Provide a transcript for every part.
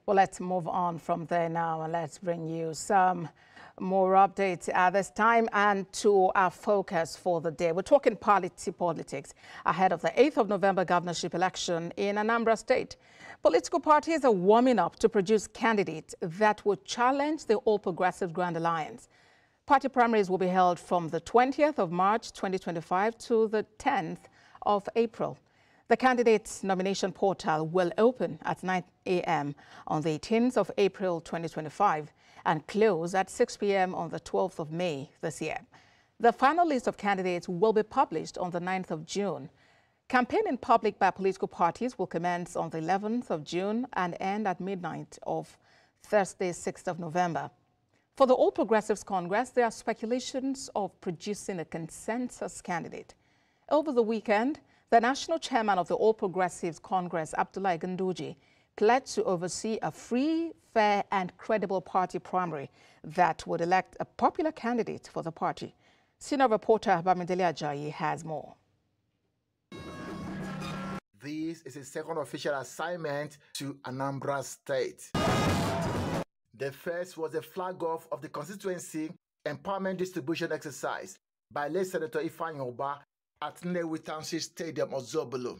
Well, let's move on from there now and let's bring you some more updates at this time and to our focus for the day. We're talking party politics ahead of the 8th of November governorship election in Anambra State. Political parties are warming up to produce candidates that will challenge the All Progressives Grand Alliance. Party primaries will be held from the 20th of March 2025 to the 10th of April. The candidates' nomination portal will open at 9 a.m. on the 18th of April 2025 and close at 6 p.m. on the 12th of May this year. The final list of candidates will be published on the 9th of June. Campaign in public by political parties will commence on the 11th of June and end at midnight of Thursday, 6th of November. For the All Progressives Congress, there are speculations of producing a consensus candidate. Over the weekend, the national chairman of the All Progressives Congress, Abdullahi Ganduje, pledged to oversee a free, fair and credible party primary that would elect a popular candidate for the party. Senior reporter Abdullahi has more. This is his second official assignment to Anambra State. The first was the flag-off of the constituency empowerment distribution exercise by late Senator Ifeanyi Oba at Nnewi Township Stadium, Ozobolo.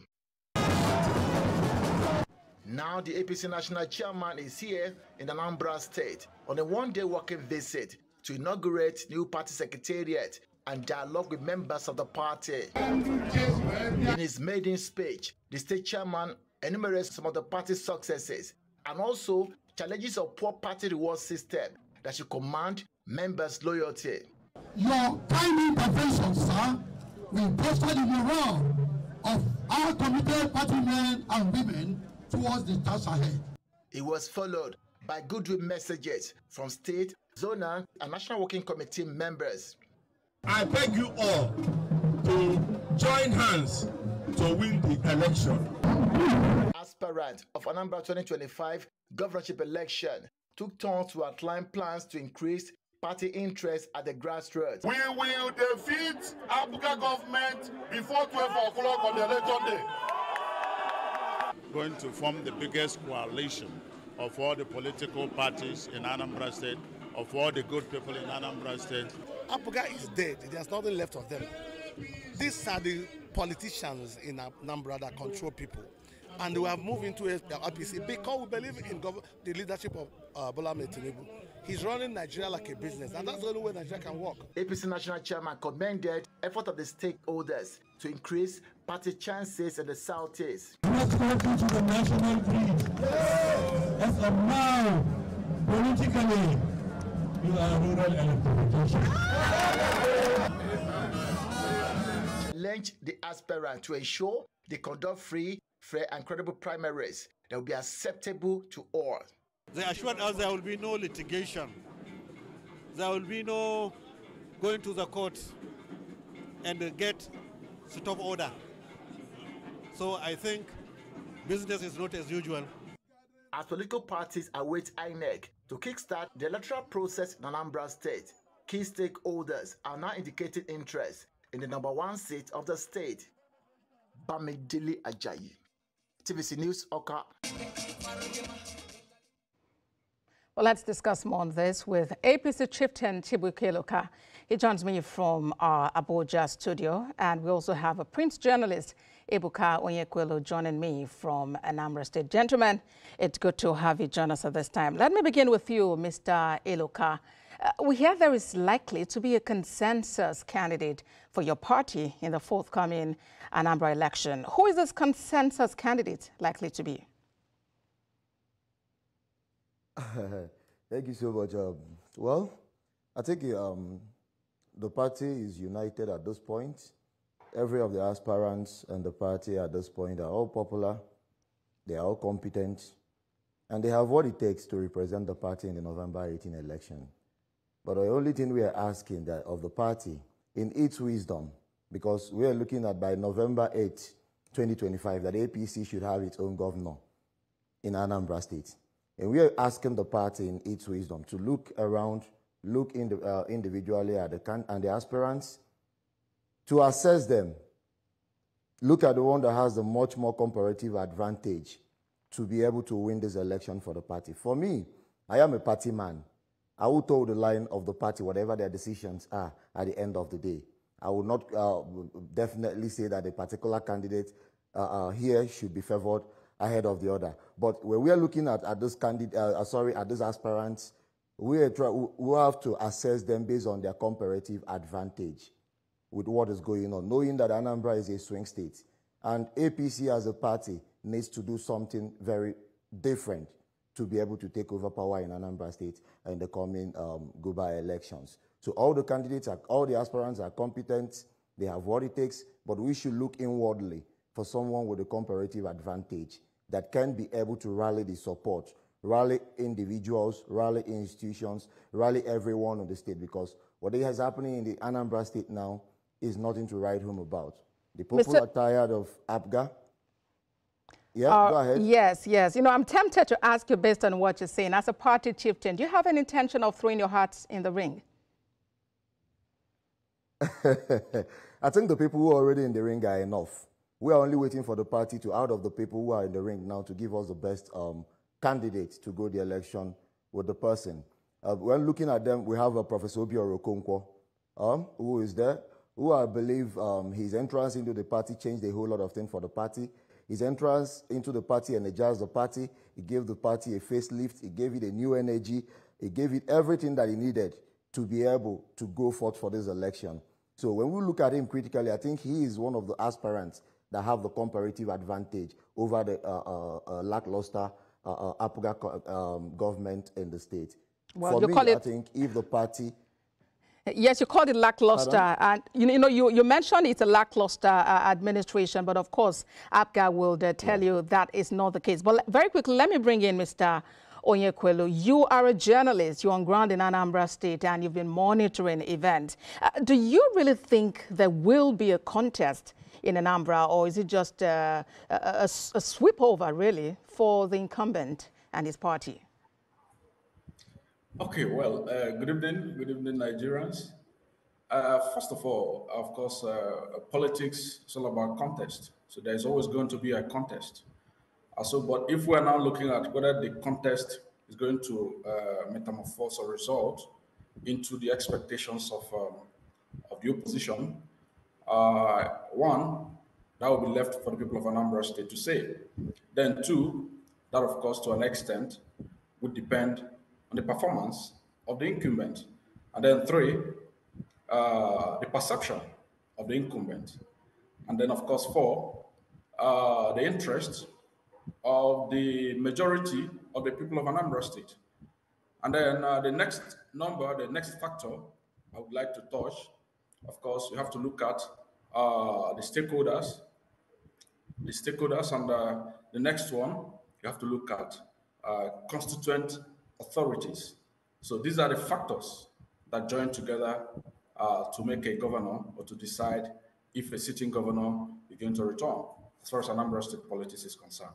Now the APC national chairman is here in Anambra State on a one-day working visit to inaugurate new party secretariat and dialogue with members of the party. In his maiden speech, the state chairman enumerates some of the party's successes and also challenges of poor party reward system that should command members' loyalty. Your kind intervention, sir, will bolster the morale of our committed party men and women towards the task ahead. It was followed by goodwill messages from state, zonal, and national working committee members. I beg you all to join hands to win the election. Aspirant of Anambra 2025 governorship election took turns to outline plans to increase party interest at the grassroots. We will defeat Abuja government before 12 o'clock on the election day. Going to form the biggest coalition of all the political parties in Anambra State, of all the good people in Anambra State. Abuja is dead. There's nothing left of them. These are the politicians in Anambra that control people. And we have moved into the APC because we believe in the leadership of Bola Ahmed Tinubu. He's running Nigeria like a business, and that's the only way Nigeria can work. APC national chairman commended effort of the stakeholders to increase party chances in the southeast. Let's go to the national grid. As of now, politically, you are rural electrification. Launched the aspirant to ensure they conduct free, fair and credible primaries that will be acceptable to all. They assured us there will be no litigation. There will be no going to the courts and get stop order. So I think business is not as usual. As political parties await INEC to kickstart the electoral process in Anambra State, key stakeholders are now indicating interest in the #1 seat of the state. Bamidele Ajayi, TVC News, Oka. Well, let's discuss more on this with APC chieftain Chibuike Loka. He joins me from our Abuja studio, and we also have a Prince journalist, Ebuka Onyekwelo, joining me from Anambra State. Gentlemen, it's good to have you join us at this time. Let me begin with you, Mr. Eloka. We hear there is likely to be a consensus candidate for your party in the forthcoming Anambra election. Who is this consensus candidate likely to be? Thank you so much. Well, I think the party is united at this point. Every of the aspirants and the party at this point are all popular, they are all competent, and they have what it takes to represent the party in the November 18 election. But the only thing we are asking that of the party, in its wisdom, because we are looking at by November 8, 2025, that APC should have its own governor in Anambra State. And we are asking the party in its wisdom to look around, look individually at the aspirants, to assess them, look at the one that has a much more comparative advantage to be able to win this election for the party. For me, I am a party man. I will toe the line of the party, whatever their decisions are at the end of the day. I will not definitely say that a particular candidate here should be favored ahead of the other. But when we are looking at this at these aspirants, we have to assess them based on their comparative advantage with what is going on, knowing that Anambra is a swing state. And APC as a party needs to do something very different to be able to take over power in Anambra State in the coming Guba elections. So all the candidates, all the aspirants are competent, they have what it takes, but we should look inwardly for someone with a comparative advantage that can be able to rally the support, rally individuals, rally institutions, rally everyone in the state, because what is happening in the Anambra State now is nothing to write home about. The people are tired of APGA. Yeah, go ahead. Yes, yes. You know, I'm tempted to ask you based on what you're saying. As a party chieftain, do you have an intention of throwing your hearts in the ring? I think the people who are already in the ring are enough. We are only waiting for the party to, out of the people who are in the ring now, to give us the best candidate to go the election with the person. When looking at them, we have Professor Obiora Okonkwo, who is there, who I believe his entrance into the party changed a whole lot of things for the party. His entrance into the party energized the party. He gave the party a facelift. He gave it a new energy. He gave it everything that he needed to be able to go forth for this election. So when we look at him critically, I think he is one of the aspirants that have the comparative advantage over the lackluster APGA government in the state. Well, for me, I think if the party... Yes, you called it lackluster, and you mentioned it's a lackluster administration, but of course, APGA will tell you that is not the case. But very quickly, let me bring in Mr. Onyekwelu. You are a journalist. You're on ground in Anambra State, and you've been monitoring events. Do you really think there will be a contest in Anambra, or is it just a sweep over, really, for the incumbent and his party? Okay, well, good evening, Nigerians. First of all, of course, politics is all about contest. So there's always going to be a contest. But if we're now looking at whether the contest is going to metamorphose or result into the expectations of the opposition, one, that will be left for the people of Anambra State to say. Then two, that of course to an extent would depend on the performance of the incumbent. And then three, the perception of the incumbent. And then of course four, the interest of the majority of the people of Anambra State. And then the next number, the next factor I would like to touch, of course, you have to look at the stakeholders, and the next one, you have to look at constituent authorities. So these are the factors that join together to make a governor, or to decide if a sitting governor is going to return, as far as Anambra State politics is concerned.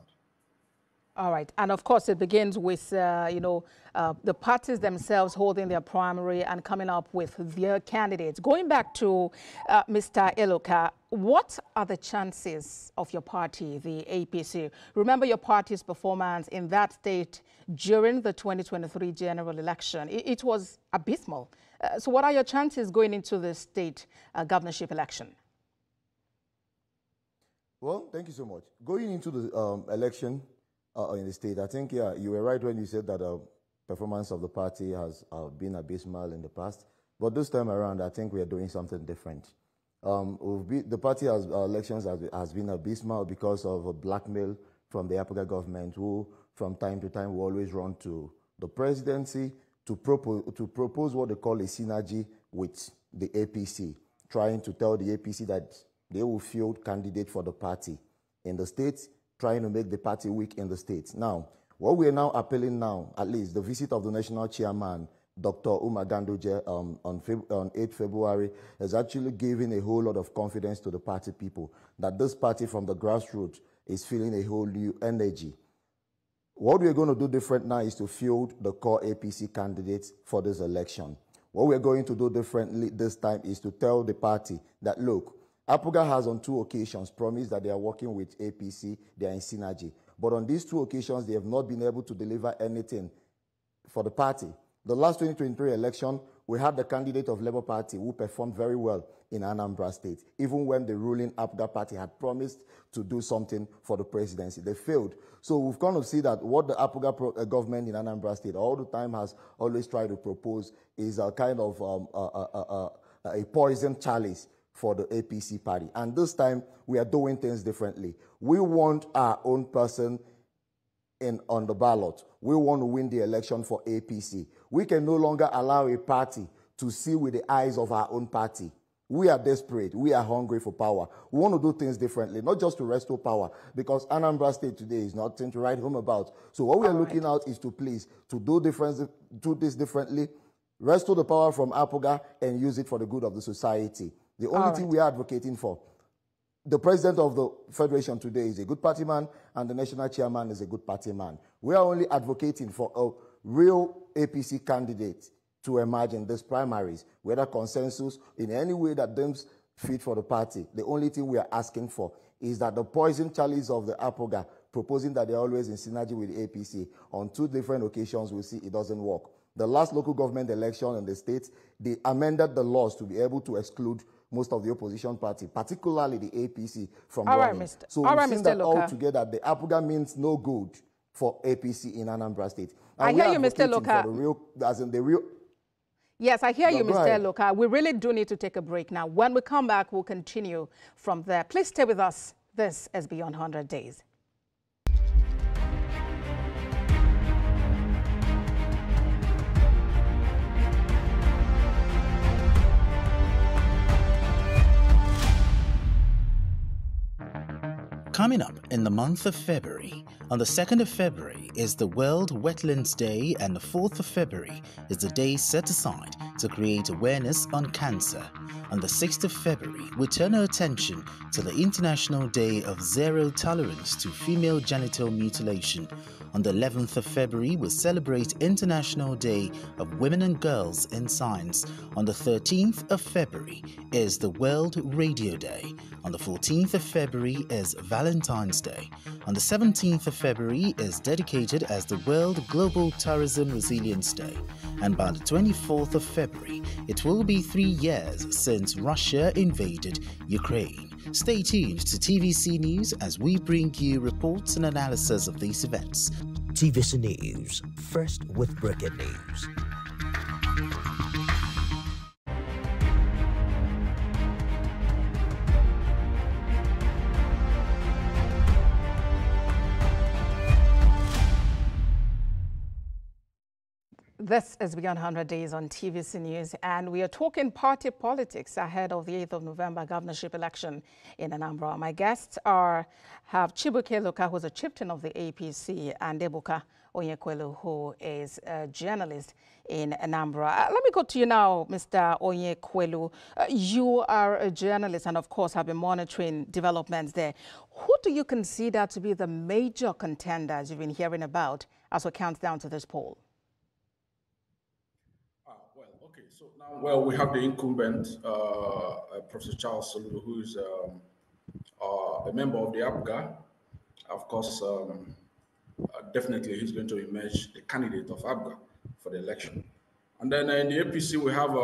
All right. And of course, it begins with, the parties themselves holding their primary and coming up with their candidates. Going back to Mr. Eloka, what are the chances of your party, the APC? Remember your party's performance in that state during the 2023 general election. It was abysmal. So what are your chances going into the state governorship election? Well, thank you so much. Going into the election, in the state, I think, yeah, you were right when you said that the performance of the party has been abysmal in the past. But this time around, I think we are doing something different. The party elections has been abysmal because of a blackmail from the APGA government, who from time to time will always run to the presidency to propose what they call a synergy with the APC, trying to tell the APC that they will field candidate for the party in the state, trying to make the party weak in the states. Now, what we are now appealing now, at least the visit of the national chairman, Dr. Ganduje, on 8 February, is actually giving a whole lot of confidence to the party people that this party from the grassroots is feeling a whole new energy. What we're going to do different now is to field the core APC candidates for this election. What we're going to do differently this time is to tell the party that, look, APGA has on 2 occasions promised that they are working with APC, they are in synergy. But on these two occasions, they have not been able to deliver anything for the party. The last 2023 election, we had the candidate of Labour Party who performed very well in Anambra State, even when the ruling APGA party had promised to do something for the presidency. They failed. So we've kind of seen that what the APGA government in Anambra State all the time has always tried to propose is a kind of a poison chalice for the APC party. And this time, we are doing things differently. We want our own person on the ballot. We want to win the election for APC. We can no longer allow a party to see with the eyes of our own party. We are desperate. We are hungry for power. We want to do things differently, not just to restore power, because Anambra State today is nothing to write home about. So what we are looking out is to please, to do this differently, restore the power from APGA and use it for the good of the society. The only thing we are advocating for, the president of the federation today is a good party man, and the national chairman is a good party man. We are only advocating for a real APC candidate to emerge in these primaries, whether consensus in any way that deems fit for the party. The only thing we are asking for is that the poison chalice of the APGA, proposing that they're always in synergy with the APC, on two different occasions we see it doesn't work. The last local government election in the state, they amended the laws to be able to exclude most of the opposition party, particularly the APC, from running. So we've seen that altogether, the APGA means no good for APC in Anambra State. And I hear you, Mr. Loka. Yes, I hear you, Mr. Loka. We really do need to take a break now. When we come back, we'll continue from there. Please stay with us. This is Beyond 100 Days. Coming up in the month of February, on the 2nd of February is the World Wetlands Day, and the 4th of February is the day set aside to create awareness on cancer. On the 6th of February, we turn our attention to the International Day of Zero Tolerance to Female Genital Mutilation. On the 11th of February, we celebrate International Day of Women and Girls in Science. On the 13th of February is the World Radio Day. On the 14th of February is Valentine's Day. On the 17th of February is dedicated as the World Global Tourism Resilience Day. And by the 24th of February, it will be 3 years since Russia invaded Ukraine. Stay tuned to TVC News as we bring you reports and analysis of these events. TVC News, first with breaking news. This is Beyond 100 Days on TVC News, and we are talking party politics ahead of the 8th of November governorship election in Anambra. My guests have Chibuike Loka, who's a chieftain of the APC, and Ebuka Onyekwelu, who is a journalist in Anambra. Let me go to you now, Mr. Onyekwelu. You are a journalist and, of course, have been monitoring developments there. Who do you consider to be the major contenders you've been hearing about as we count down to this poll? Well, we have the incumbent, Professor Charles Soludo, who is a member of the APGA. Of course, definitely he's going to emerge the candidate of APGA for the election. And then in the APC, we have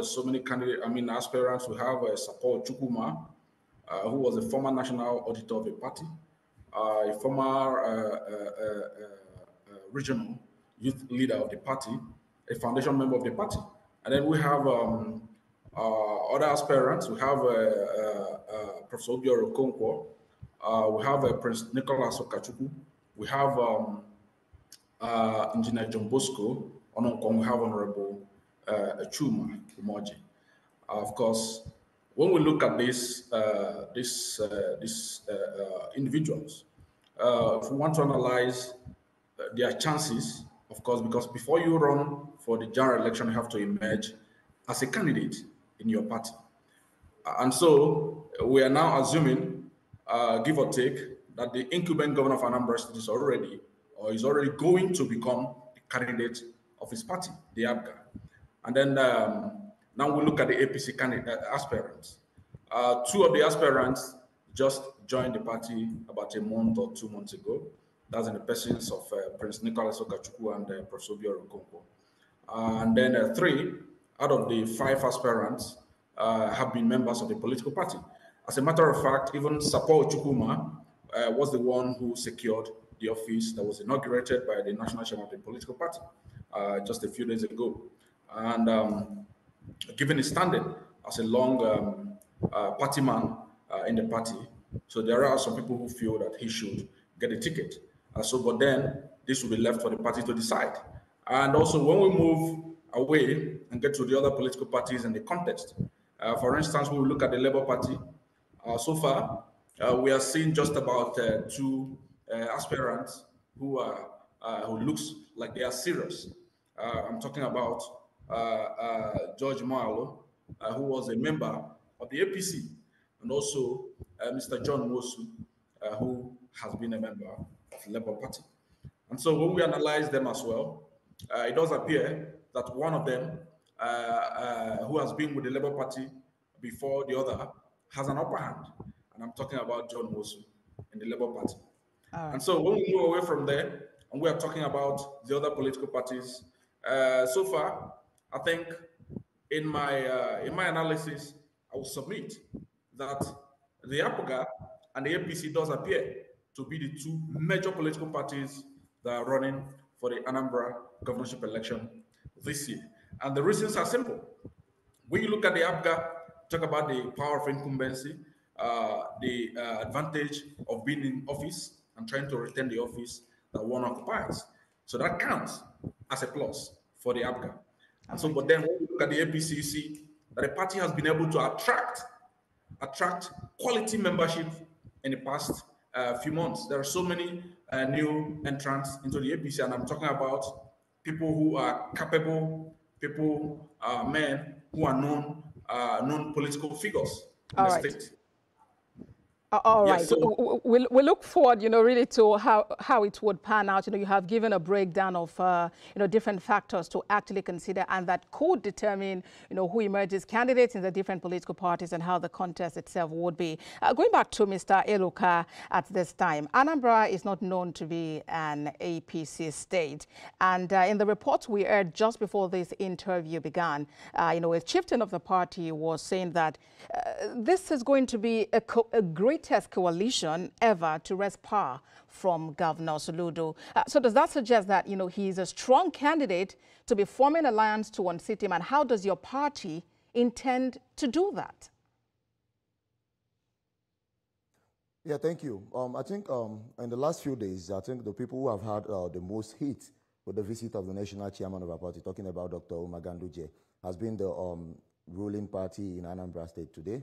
so many candidates. Aspirants. We have Sapor Chukwuma, who was a former national auditor of the party, a former regional youth leader of the party, a foundation member of the party. And then we have other aspirants. We have Professor Obiora Okonkwo. We have Prince Nicholas Okachuku. We have Engineer John Bosco. We have Honorable Chuma Umoji. Of course, when we look at these individuals, if we want to analyze their chances, of course, because before you run for the general election, you have to emerge as a candidate in your party. And so we are now assuming, give or take, that the incumbent governor of Anambra State is already going to become the candidate of his party, the APGA. And then now we look at the APC candidate aspirants. Two of the aspirants just joined the party about a month or 2 months ago. That's in the persons of Prince Nicholas Okachukwu and Professor Obiora Okonkwo. And then 3 out of the 5 aspirants have been members of the political party. As a matter of fact, even Sapo Chukwuma was the one who secured the office that was inaugurated by the national chairman of the political party just a few days ago. And given his standing as a long party man in the party, so there are some people who feel that he should get a ticket. But then this will be left for the party to decide. And also when we move away and get to the other political parties in the context, for instance, when we look at the Labour Party, so far we are seeing just about 2 aspirants who looks like they are serious. I'm talking about George Moalo, who was a member of the APC, and also Mr. John Wosu, who has been a member of the Labour Party. And so when we analyze them as well, it does appear that one of them, who has been with the Labour Party before the other, has an upper hand. And I'm talking about John Wosu in the Labour Party. Right. And so when we move away from there, and we are talking about the other political parties, so far, I think in my analysis, I will submit that the APGA and the APC does appear to be the 2 major political parties that are running for the Anambra governorship election this year. And the reasons are simple. When you look at the APGA, talk about the power of incumbency, the advantage of being in office and trying to retain the office that one occupies. So that counts as a plus for the APGA. And so, but then when you look at the APC, you see that the party has been able to attract quality membership in the past few months. There are so many new entrants into the APC, and I'm talking about people who are capable, people, men who are known political figures in the state. All right. So we look forward, really to how it would pan out. You have given a breakdown of, different factors to actually consider, and that could determine, who emerges candidates in the different political parties and how the contest itself would be. Going back to Mr. Eluka at this time, Anambra is not known to be an APC state. And in the reports we heard just before this interview began, a chieftain of the party was saying that this is going to be a greatest coalition ever to wrest power from Governor Soludo. So does that suggest that, he's a strong candidate to be forming an alliance to unseat him? And how does your party intend to do that? Yeah, thank you. I think in the last few days, I think the people who have had the most hit with the visit of the national chairman of our party, talking about Dr. Ganduje, has been the ruling party in Anambra State today.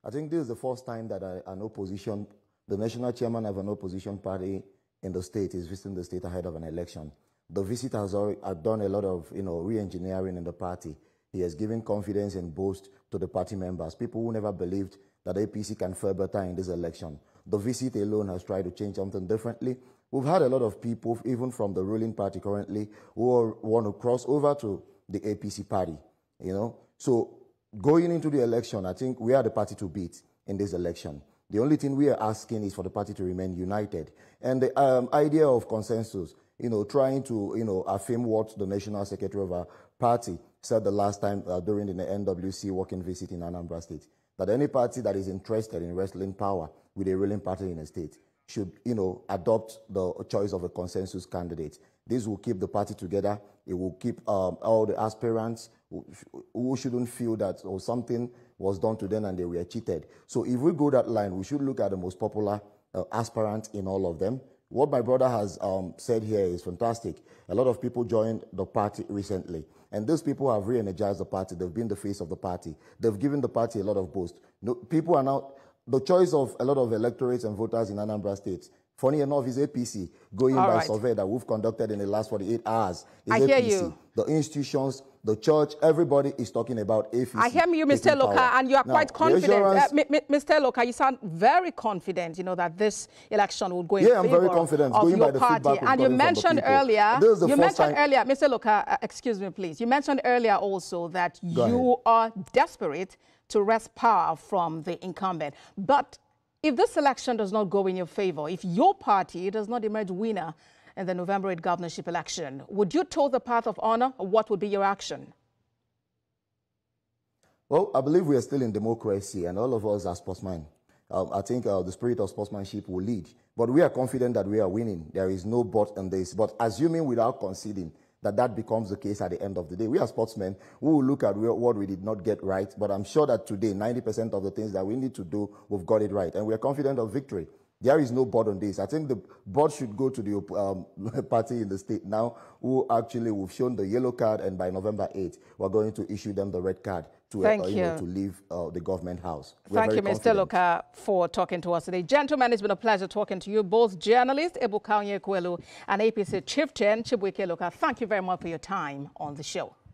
I think this is the first time that the national chairman of an opposition party in the state is visiting the state ahead of an election. The visit has done a lot of, re-engineering in the party. He has given confidence and boost to the party members, people who never believed that APC can fare better in this election. The visit alone has tried to change something differently. We've had a lot of people, even from the ruling party currently, who want to cross over to the APC party, So going into the election, I think we are the party to beat in this election. The only thing we are asking is for the party to remain united. And the idea of consensus, trying to, affirm what the national secretary of our party said the last time during the NWC working visit in Anambra State, that any party that is interested in wrestling power with a ruling party in a state should, adopt the choice of a consensus candidate. This will keep the party together. It will keep all the aspirants who shouldn't feel that something was done to them and they were cheated. So if we go that line, we should look at the most popular aspirant in all of them. What my brother has said here is fantastic. A lot of people joined the party recently, and those people have re-energized the party. They've been the face of the party. They've given the party a lot of boost. People are now, the choice of a lot of electorates and voters in Anambra State, funny enough, is APC. Going by survey that we've conducted in the last 48 hours. I hear you. The institutions, the church, everybody is talking about APC. I hear you, Mr. Eluka, and you are quite confident. Mr. Eluka, you sound very confident, that this election will go in favor I'm very confident. Of going your by the party. And you mentioned earlier, Mr. Eluka, excuse me, please. You mentioned earlier also that you are desperate to wrest power from the incumbent. But If this election does not go in your favor, if your party does not emerge winner in the November 8 governorship election, would you toe the path of honor, or what would be your action? Well, I believe we are still in democracy, and all of us are sportsmen. I think the spirit of sportsmanship will lead. But we are confident that we are winning. There is no but in this. But assuming without conceding that becomes the case at the end of the day, we are sportsmen. We will look at what we did not get right. But I'm sure that today, 90% of the things that we need to do, we've got it right. And we are confident of victory. There is no board on this. I think the board should go to the party in the state now who actually we've shown the yellow card, and by November 8th, we're going to issue them the red card to, to leave the government house. Thank you, Mr. Luka, for talking to us today. Gentlemen, it's been a pleasure talking to you, both journalist Ebuka Onyekwelu and APC Chieftain Chibuike Luka. Thank you very much for your time on the show.